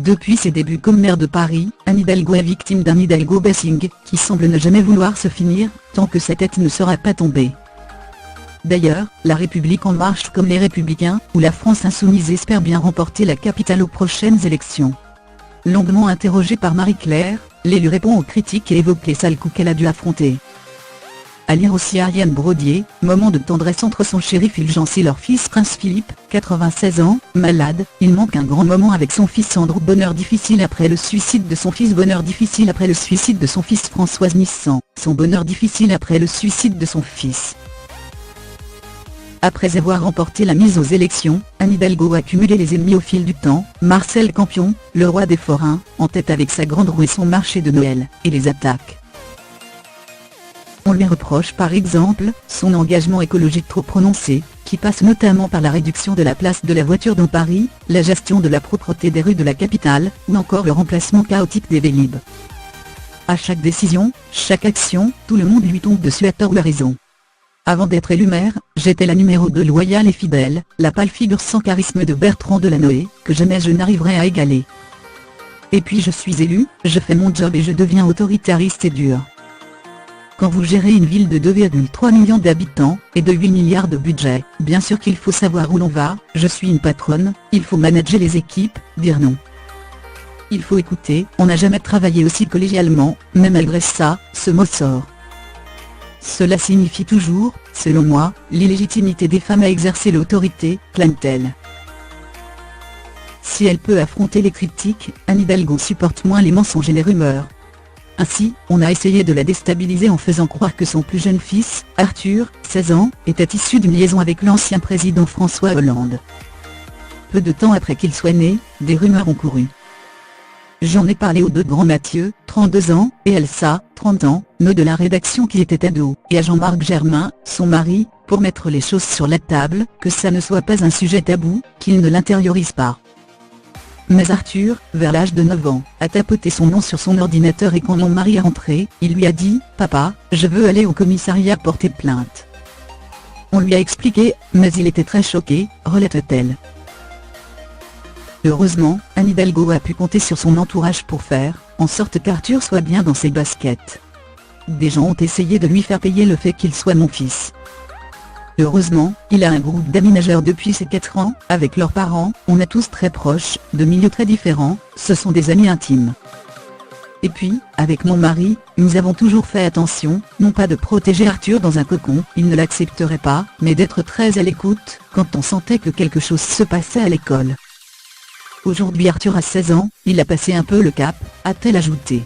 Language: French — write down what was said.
Depuis ses débuts comme maire de Paris, Anne Hidalgo est victime d'un Hidalgo bashing, qui semble ne jamais vouloir se finir, tant que sa tête ne sera pas tombée. D'ailleurs, La République En Marche comme les Républicains, ou la France Insoumise espère bien remporter la capitale aux prochaines élections. Longuement interrogée par Marie-Claire, l'élu répond aux critiques et évoque les sales coups qu'elle a dû affronter. À lire aussi Ariane Brodier, moment de tendresse entre son chéri Fulgence et leur fils Prince Philippe, 96 ans, malade. Il manque un grand moment avec son fils Andrew. Bonheur difficile après le suicide de son fils. Bonheur difficile après le suicide de son fils. Françoise Nissan, son bonheur difficile après le suicide de son fils. Après avoir remporté la mise aux élections, Anne Hidalgo a accumulé les ennemis au fil du temps. Marcel Campion, le roi des forains, en tête avec sa grande roue et son marché de Noël, et les attaques. On lui reproche par exemple, son engagement écologique trop prononcé, qui passe notamment par la réduction de la place de la voiture dans Paris, la gestion de la propreté des rues de la capitale, ou encore le remplacement chaotique des Vélib'. À chaque décision, chaque action, tout le monde lui tombe dessus à tort ou à raison. Avant d'être élu maire, j'étais la numéro 2 loyale et fidèle, la pâle figure sans charisme de Bertrand Delanoë, que jamais je n'arriverai à égaler. Et puis je suis élu, je fais mon job et je deviens autoritariste et dur. Quand vous gérez une ville de 2,3 millions d'habitants, et de 8 milliards de budget, bien sûr qu'il faut savoir où l'on va. Je suis une patronne, il faut manager les équipes, dire non. Il faut écouter. On n'a jamais travaillé aussi collégialement, mais malgré ça, ce mot sort. Cela signifie toujours, selon moi, l'illégitimité des femmes à exercer l'autorité, clame-t-elle. Si elle peut affronter les critiques, Anne Hidalgo supporte moins les mensonges et les rumeurs. Ainsi, on a essayé de la déstabiliser en faisant croire que son plus jeune fils, Arthur, 16 ans, était issu d'une liaison avec l'ancien président François Hollande. Peu de temps après qu'il soit né, des rumeurs ont couru. J'en ai parlé aux deux grands Mathieu, 32 ans, et Elsa, 30 ans, nœud de la rédaction qui était ado, et à Jean-Marc Germain, son mari, pour mettre les choses sur la table, que ça ne soit pas un sujet tabou, qu'il ne l'intériorise pas. Mais Arthur, vers l'âge de 9 ans, a tapoté son nom sur son ordinateur et quand mon mari est rentré, il lui a dit « Papa, je veux aller au commissariat porter plainte ». On lui a expliqué, mais il était très choqué, relate-t-elle. Heureusement, Anne Hidalgo a pu compter sur son entourage pour faire en sorte qu'Arthur soit bien dans ses baskets. Des gens ont essayé de lui faire payer le fait qu'il soit mon fils. Heureusement, il a un groupe d'amis nageurs depuis ses 4 ans, avec leurs parents. On est tous très proches, de milieux très différents, ce sont des amis intimes. Et puis, avec mon mari, nous avons toujours fait attention, non pas de protéger Arthur dans un cocon, il ne l'accepterait pas, mais d'être très à l'écoute, quand on sentait que quelque chose se passait à l'école. Aujourd'hui Arthur a 16 ans, il a passé un peu le cap, a-t-elle ajouté.